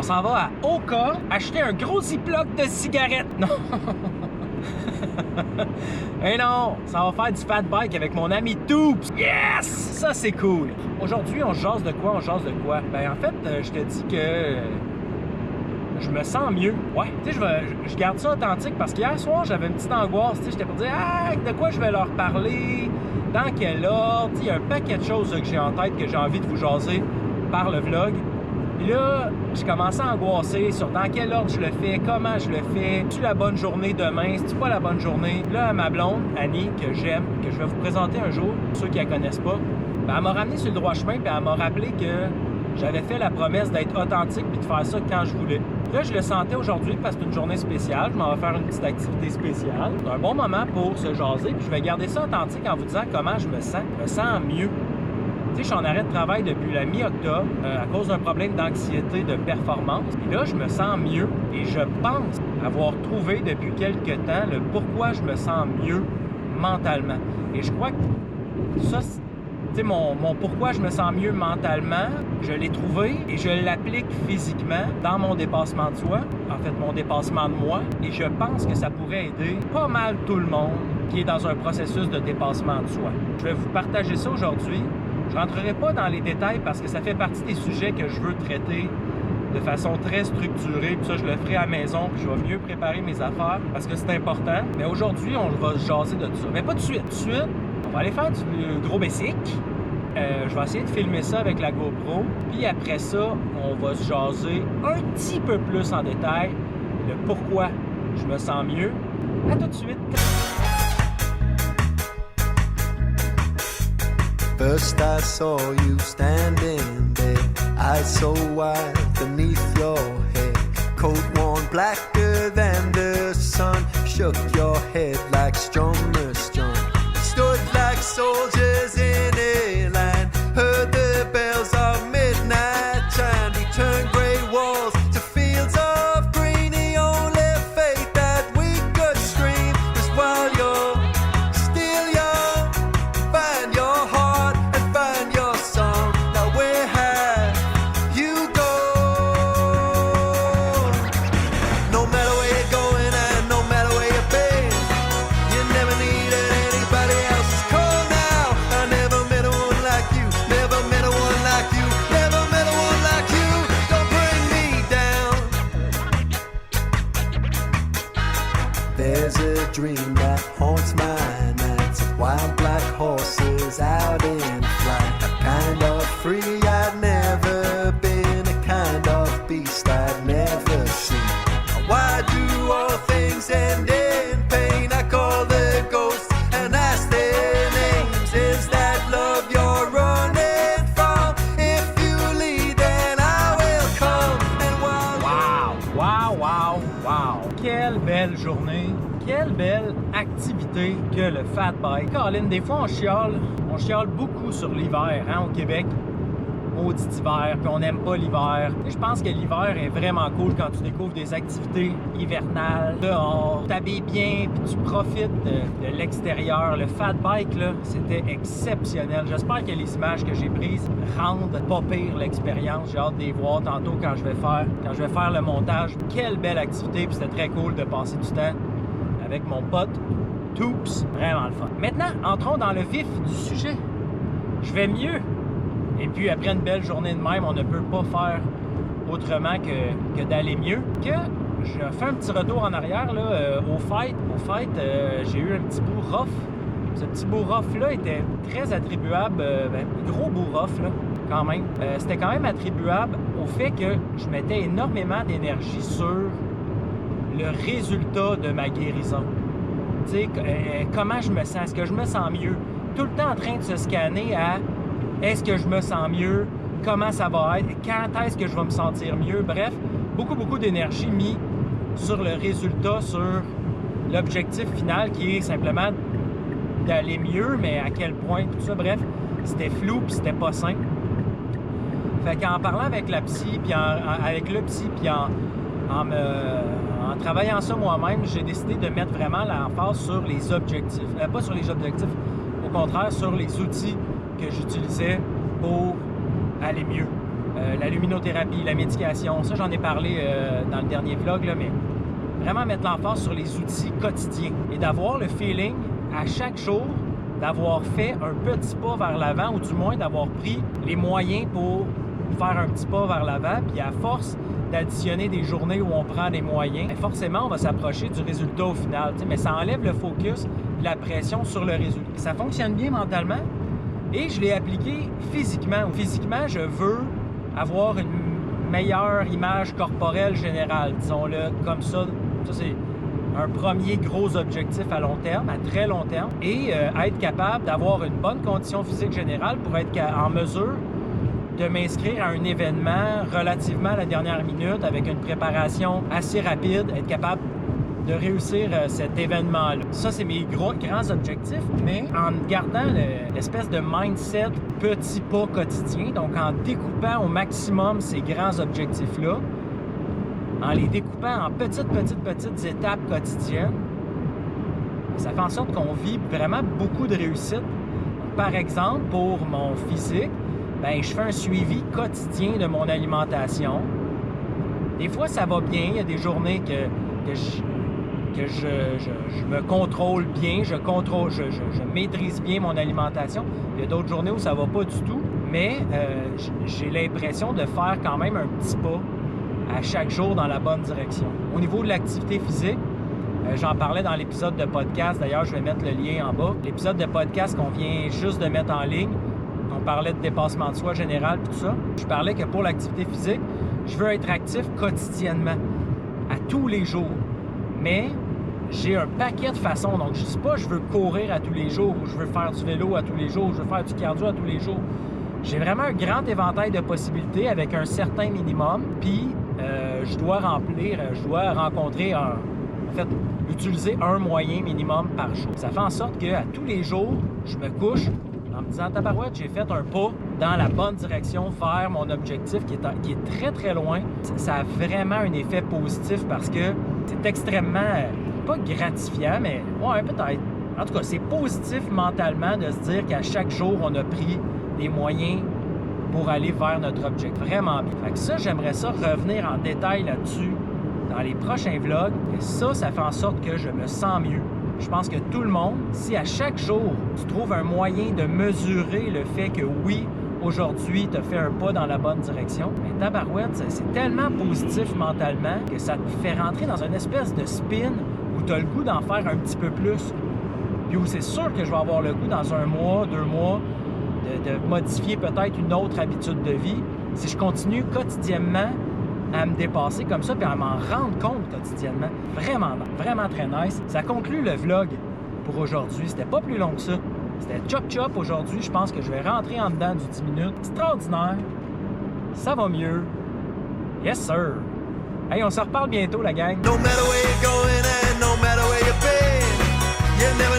s'en va à Oka acheter un gros ziploc de cigarettes. Non! Eh non! Ça va faire du fat bike avec mon ami Toops! Yes! Ça, c'est cool! Aujourd'hui, on jase de quoi? On jase de quoi? Ben, en fait, je te dis que je me sens mieux. Ouais. Tu sais, je garde ça authentique parce qu'hier soir, j'avais une petite angoisse. Tu sais, j'étais pour dire, ah, de quoi je vais leur parler? Dans quel ordre? Tu sais, il y a un paquet de choses que j'ai en tête que j'ai envie de vous jaser par le vlog. Puis là, je commençais à angoisser sur dans quel ordre je le fais, comment je le fais, c'est-tu la bonne journée demain, c'est-tu pas la bonne journée. Là, ma blonde, Annie, que j'aime, que je vais vous présenter un jour, pour ceux qui la connaissent pas, ben, elle m'a ramené sur le droit chemin, puis elle m'a rappelé que j'avais fait la promesse d'être authentique puis de faire ça quand je voulais. Là, je le sentais aujourd'hui parce que c'est une journée spéciale. Je m'en vais faire une petite activité spéciale. C'est un bon moment pour se jaser, puis je vais garder ça authentique en vous disant comment je me sens. Je me sens mieux. Tu sais, je suis en arrêt de travail depuis la mi-octobre à cause d'un problème d'anxiété de performance. Puis là, je me sens mieux et je pense avoir trouvé depuis quelques temps le pourquoi je me sens mieux mentalement. Et je crois que ça, tu sais, mon pourquoi je me sens mieux mentalement, je l'ai trouvé et je l'applique physiquement dans mon dépassement de soi, en fait, mon dépassement de moi. Et je pense que ça pourrait aider pas mal tout le monde qui est dans un processus de dépassement de soi. Je vais vous partager ça aujourd'hui. Je ne rentrerai pas dans les détails parce que ça fait partie des sujets que je veux traiter de façon très structurée. Puis ça, je le ferai à la maison, puis je vais mieux préparer mes affaires parce que c'est important. Mais aujourd'hui, on va se jaser de tout ça. Mais pas tout de suite. Tout de suite, on va aller faire du gros basic. Je vais essayer de filmer ça avec la GoPro. Puis après ça, on va se jaser un petit peu plus en détail le pourquoi je me sens mieux. À tout de suite. First I saw you standing there, eyes so wide beneath your head, coat worn blacker than the sun, shook your head like strummer strung, stood like soldiers in a line, heard the bells of midnight chime, we turned grey walls to fields of green, the only faith that we could stream was while you're still young, find your heart. There's a dream that haunts my nights, wild black horses out in flight, a kind of free I'd never been, a kind of beast I'd never seen. Why do all things end in pain? I call the ghosts and ask their names. Is that love you're running from? If you lead, then I will come. And Wow! Quelle belle journée! Quelle belle activité que le fat bike. Colin, des fois on chiale beaucoup sur l'hiver, hein, au Québec. Maudit hiver, puis on n'aime pas l'hiver. Et je pense que l'hiver est vraiment cool quand tu découvres des activités hivernales. Dehors, tu t'habilles bien, puis tu profites de l'extérieur. Le fat bike, là, c'était exceptionnel. J'espère que les images que j'ai prises rendent pas pire l'expérience. J'ai hâte de les voir tantôt quand je vais faire le montage. Quelle belle activité, puis c'était très cool de passer du temps avec mon pote Toops. Vraiment le fun. Maintenant, entrons dans le vif du sujet. Je vais mieux. Et puis, après une belle journée de même, on ne peut pas faire autrement que d'aller mieux. Que je fais un petit retour en arrière là, au fight. J'ai eu un petit bout rough. Ce petit bout rough-là était très attribuable, gros bout rough, là, quand même. C'était quand même attribuable au fait que je mettais énormément d'énergie sur le résultat de ma guérison. Tu sais, comment je me sens? Est-ce que je me sens mieux? Tout le temps en train de se scanner à est-ce que je me sens mieux? Comment ça va être? Quand est-ce que je vais me sentir mieux? Bref, beaucoup d'énergie mise sur le résultat, sur l'objectif final qui est simplement d'aller mieux, mais à quel point, tout ça, bref, c'était flou puis c'était pas simple. Fait qu'en parlant avec la psy, puis avec le psy, puis en travaillant ça moi-même, j'ai décidé de mettre vraiment l'emphase sur les objectifs. Pas sur les objectifs, au contraire, sur les outils que j'utilisais pour aller mieux. la luminothérapie, la médication. Ça, j'en ai parlé dans le dernier vlog, là, mais vraiment mettre l'emphase sur les outils quotidiens et d'avoir le feeling à chaque jour d'avoir fait un petit pas vers l'avant ou du moins d'avoir pris les moyens pour faire un petit pas vers l'avant. Puis à force d'additionner des journées où on prend des moyens, forcément, on va s'approcher du résultat au final. Mais ça enlève le focus et la pression sur le résultat. Ça fonctionne bien mentalement et je l'ai appliqué physiquement. Physiquement, je veux avoir une meilleure image corporelle générale, disons-le comme ça. Ça, c'est un premier gros objectif à long terme, à très long terme, et être capable d'avoir une bonne condition physique générale pour être en mesure de m'inscrire à un événement relativement à la dernière minute avec une préparation assez rapide, être capable de réussir cet événement-là. Ça, c'est mes grands objectifs, mais en gardant l'espèce de mindset petit pas quotidien, donc en découpant au maximum ces grands objectifs-là, en les découpant en petites étapes quotidiennes, ça fait en sorte qu'on vit vraiment beaucoup de réussite. Donc, par exemple, pour mon physique, ben, je fais un suivi quotidien de mon alimentation. Des fois, ça va bien. Il y a des journées que je me contrôle bien, je maîtrise bien mon alimentation. Il y a d'autres journées où ça va pas du tout, mais j'ai l'impression de faire quand même un petit pas à chaque jour dans la bonne direction. Au niveau de l'activité physique, j'en parlais dans l'épisode de podcast. D'ailleurs, je vais mettre le lien en bas. L'épisode de podcast qu'on vient juste de mettre en ligne, on parlait de dépassement de soi général, tout ça. Je parlais que pour l'activité physique, je veux être actif quotidiennement, à tous les jours. Mais j'ai un paquet de façons. Donc, je ne dis pas je veux courir à tous les jours, ou je veux faire du vélo à tous les jours, ou je veux faire du cardio à tous les jours. J'ai vraiment un grand éventail de possibilités avec un certain minimum. Puis, je dois utiliser un moyen minimum par jour. Ça fait en sorte qu'à tous les jours, je me couche en me disant, tabarouette, j'ai fait un pas dans la bonne direction vers mon objectif qui est très, très loin. Ça a vraiment un effet positif parce que c'est extrêmement, pas gratifiant, mais ouais, peut-être. En tout cas, c'est positif mentalement de se dire qu'à chaque jour, on a pris des moyens pour aller vers notre objectif. Vraiment bien. Fait que ça, j'aimerais ça revenir en détail là-dessus dans les prochains vlogs. Et ça fait en sorte que je me sens mieux. Je pense que tout le monde, si à chaque jour, tu trouves un moyen de mesurer le fait que oui, aujourd'hui, tu as fait un pas dans la bonne direction, mais tabarouette, c'est tellement positif mentalement que ça te fait rentrer dans une espèce de spin où tu as le goût d'en faire un petit peu plus. Puis où c'est sûr que je vais avoir le goût dans 1 mois, 2 mois, de modifier peut-être une autre habitude de vie si je continue quotidiennement à me dépasser comme ça puis à m'en rendre compte quotidiennement. Vraiment très nice. Ça conclut le vlog pour aujourd'hui. C'était pas plus long que ça. C'était chop aujourd'hui. Je pense que je vais rentrer en dedans du 10 minutes. Extraordinaire. Ça va mieux. Yes, sir. Hey, on se reparle bientôt, la gang. No matter where you're going and no matter where you've been, you never